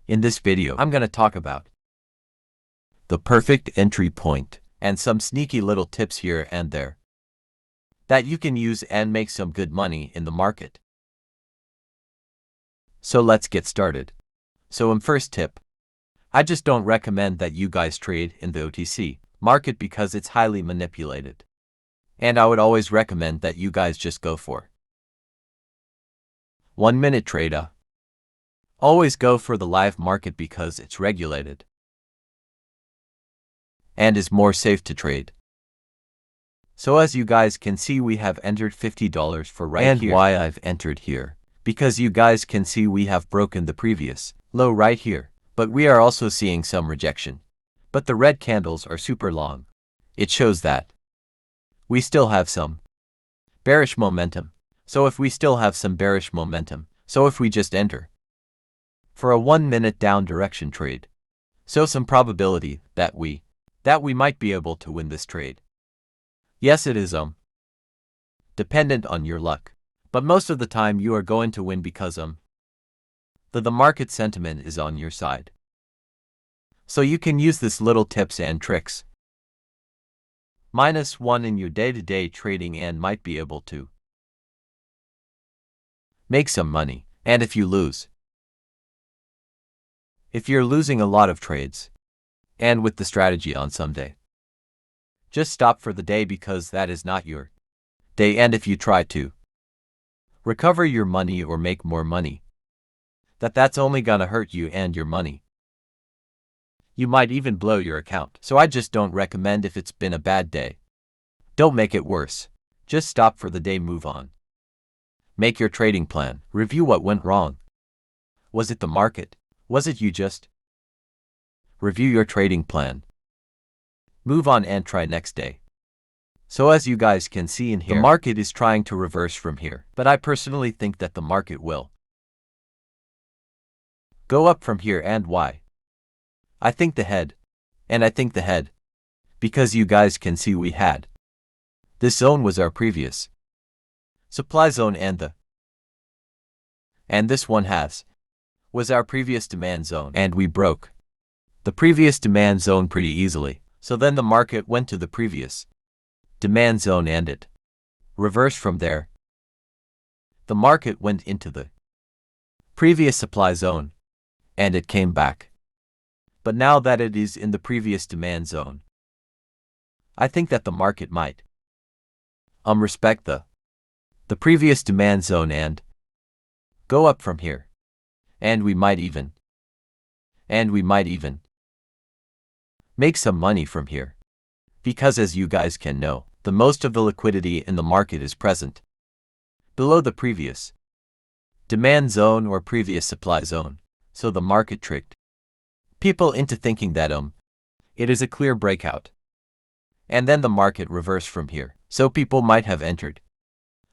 In this video, I'm going to talk about the perfect entry point and some sneaky little tips here and there that you can use and make some good money in the market. So let's get started. First tip, I just don't recommend that you guys trade in the OTC market because it's highly manipulated. And I would always recommend that you guys just go for 1 minute trader. Always go for the live market because it's regulated and is more safe to trade. So as you guys can see, we have entered $50 for right here. And why I've entered here? Because you guys can see we have broken the previous low right here, but we are also seeing some rejection. But the red candles are super long. It shows that we still have some bearish momentum. So if we still have some bearish momentum, so if we just enter for a 1 minute down direction trade, so some probability that we might be able to win this trade. Yes, it is dependent on your luck, but most of the time you are going to win because the market sentiment is on your side. So you can use this little tips and tricks -1 in your day-to-day trading and might be able to make some money. And if you lose, if you're losing a lot of trades and with the strategy on some day, just stop for the day because that is not your day. And if you try to recover your money or make more money, that's only gonna hurt you and your money. You might even blow your account. So I just don't recommend. If it's been a bad day, don't make it worse. Just stop for the day, move on. Make your trading plan. Review what went wrong. Was it the market? Was it you? Just review your trading plan. Move on and try next day. So as you guys can see in here, the market is trying to reverse from here. But I personally think that the market will go up from here. And why? I think the head. And I think the head because you guys can see we had this zone was our previous supply zone, and this one was our previous demand zone, and we broke the previous demand zone pretty easily. So then the market went to the previous demand zone and it reversed from there. The market went into the previous supply zone and it came back. But now that it is in the previous demand zone, I think that the market might respect the previous demand zone and go up from here. And we might even make some money from here. Because as you guys can know, the most of the liquidity in the market is present below the previous demand zone or previous supply zone. So the market tricked people into thinking that it is a clear breakout. And then the market reversed from here. So people might have entered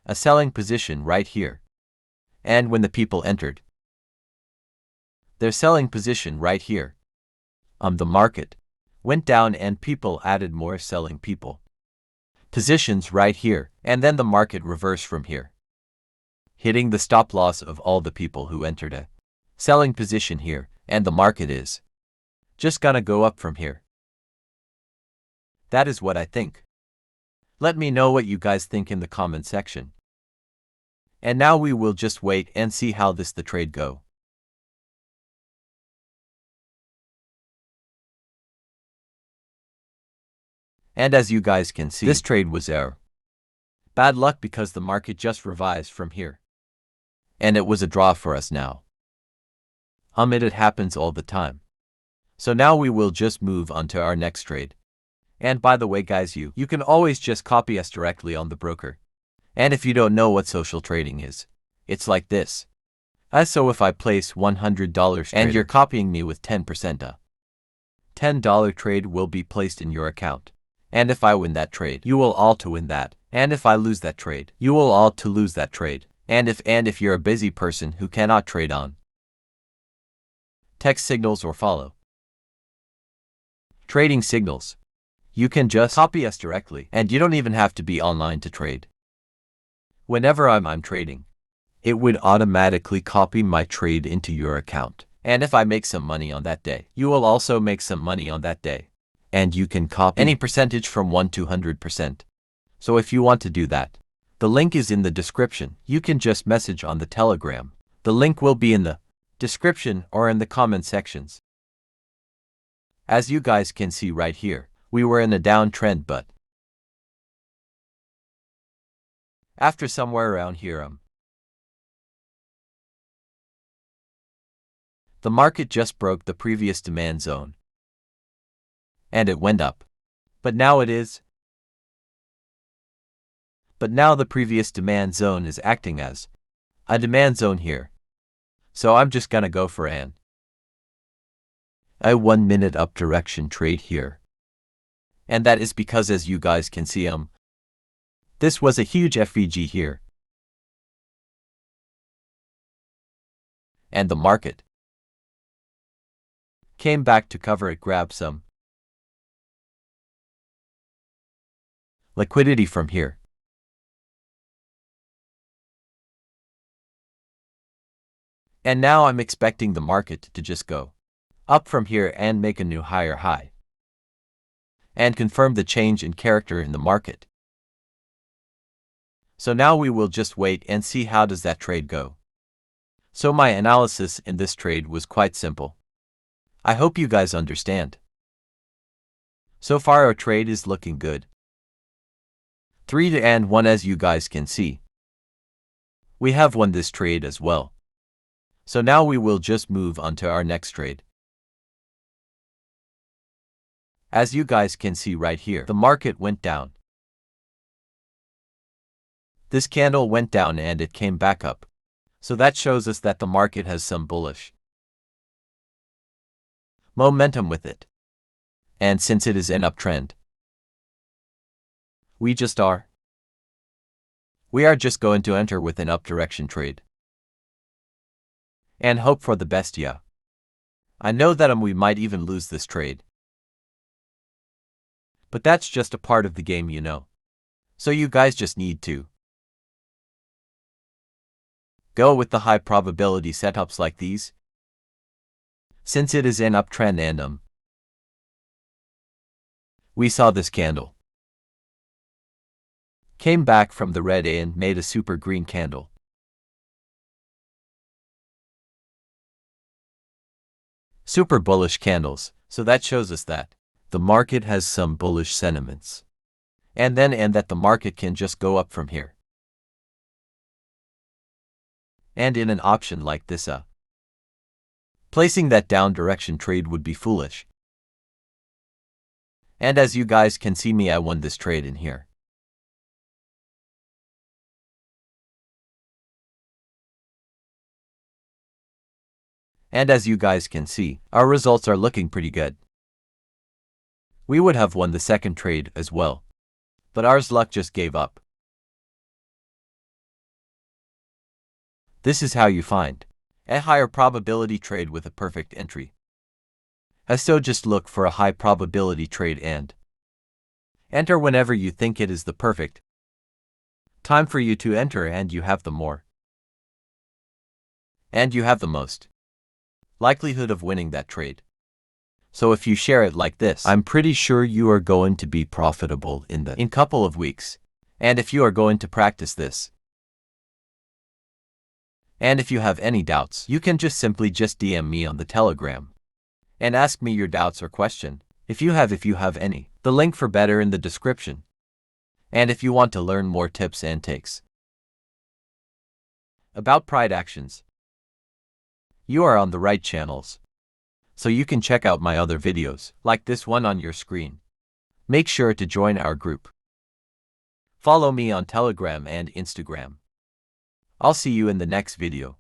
a selling position right here. And when the people entered their selling position right here, the market went down and people added more selling positions right here. And then the market reversed from here, hitting the stop loss of all the people who entered a selling position here. And the market is just gonna go up from here. That is what I think. Let me know what you guys think in the comment section. And now we will just wait and see how the trade go. And as you guys can see, this trade was our bad luck because the market just revised from here. And it was a draw for us now. It happens all the time. So now we will just move on to our next trade. And by the way guys, you can always just copy us directly on the broker. And if you don't know what social trading is, it's like this. So if I place $100 and you're copying me with 10%, a $10 trade will be placed in your account. And if I win that trade, you will all to win that. And if I lose that trade, you will all to lose that trade. And if you're a busy person who cannot trade on text signals or follow trading signals, you can just copy us directly, and you don't even have to be online to trade. Whenever I'm trading, it would automatically copy my trade into your account. And if I make some money on that day, you will also make some money on that day. And you can copy any percentage from 1 to 100%. So if you want to do that, the link is in the description. You can just message on the Telegram. The link will be in the description or in the comment sections. As you guys can see right here, we were in a downtrend, but after somewhere around here, the market just broke the previous demand zone. And it went up. But now the previous demand zone is acting as a demand zone here. So I'm just gonna go for a 1 minute up direction trade here. And that is because, as you guys can see, this was a huge FVG here. And the market came back to cover it, grab some liquidity from here. And now I'm expecting the market to just go up from here and make a new higher high and confirm the change in character in the market. So now we will just wait and see how does that trade go. So my analysis in this trade was quite simple. I hope you guys understand. So far our trade is looking good. 3-1, as you guys can see. We have won this trade as well. So now we will just move on to our next trade. As you guys can see right here, the market went down. This candle went down and it came back up. So that shows us that the market has some bullish momentum with it. And since it is an uptrend, we are just going to enter with an up direction trade and hope for the best. Yeah, I know that we might even lose this trade, but that's just a part of the game, you know. So you guys just need to go with the high probability setups like these, since it is an uptrend. And we saw this candle came back from the red and made a super green candle. Super bullish candles, so that shows us that the market has some bullish sentiments. And that the market can just go up from here. And in an option like this, placing that down direction trade would be foolish. And as you guys can see me, I won this trade in here. And as you guys can see, our results are looking pretty good. We would have won the second trade as well, but ours luck just gave up. This is how you find a higher probability trade with a perfect entry. So just look for a high probability trade and enter whenever you think it is the perfect time for you to enter, and you have the most likelihood of winning that trade. So if you share it like this, I'm pretty sure you are going to be profitable in couple of weeks. And if you are going to practice this, and if you have any doubts, you can just simply DM me on the Telegram and ask me your doubts or question. If you have any, the link for better in the description. And if you want to learn more tips and takes about pride actions, you are on the right channels. So you can check out my other videos, like this one on your screen. Make sure to join our group. Follow me on Telegram and Instagram. I'll see you in the next video.